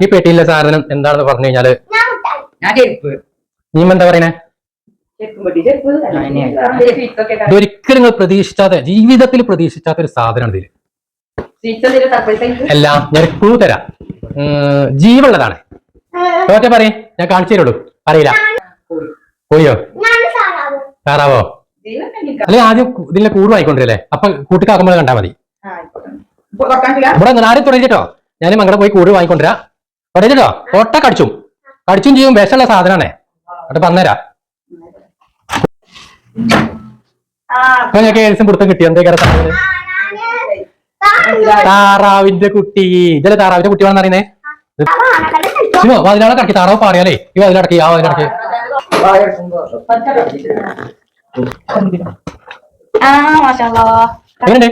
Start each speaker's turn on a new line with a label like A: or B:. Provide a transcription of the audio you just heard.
A: ഈ പെട്ടിയിലെ സാധനം എന്താണെന്ന് പറഞ്ഞു കഴിഞ്ഞാല് നീ എന്താ പറയണേ? ഇതൊരിക്കലും നിങ്ങൾ പ്രതീക്ഷിച്ചാത്ത, ജീവിതത്തിൽ പ്രതീക്ഷിച്ചാത്ത ഒരു സാധനമാണ് ഇതില്. എല്ലാം ഞാൻ ക്ലൂ തരാം. ജീവുള്ളതാണ്. തോറ്റ പറയേ, ഞാൻ കാണിച്ചു തരുള്ളൂ. അറിയില്ല. പോയോ? താറാവോ? അല്ലെ ആദ്യം ഇതിലെ കൂട് വാങ്ങിക്കൊണ്ടിരല്ലേ, അപ്പൊ കൂട്ടിക്കാക്കുമ്പോൾ കണ്ടാ മതി. ഇവിടെ ആരും തുടങ്ങിട്ടോ, ഞാൻ മകളെ പോയി കൂട് വാങ്ങിക്കൊണ്ടിരാ. തുടങ്ങിട്ടോ, ഒട്ട കടിച്ചും ചെയ്യും. വിഷമുള്ള സാധനമാണേ. അവിടെ പറഞ്ഞുതരാം. അപ്പൊ ഞങ്ങൾക്ക് ഏകദേശം പിടുത്തം കിട്ടി. എന്തേക്കാര സാധനം? താറാവിന്റെ കുട്ടി. ഇതല്ലേ താറാവിന്റെ കുട്ടി വേണമെന്ന് അറിയുന്നേ? അതിനാളെ കടക്കി. താറാവ് പറയാലേ, ഈ അതിലടക്കി, ആ അതിലടക്കി. എങ്ങനെയുണ്ട്?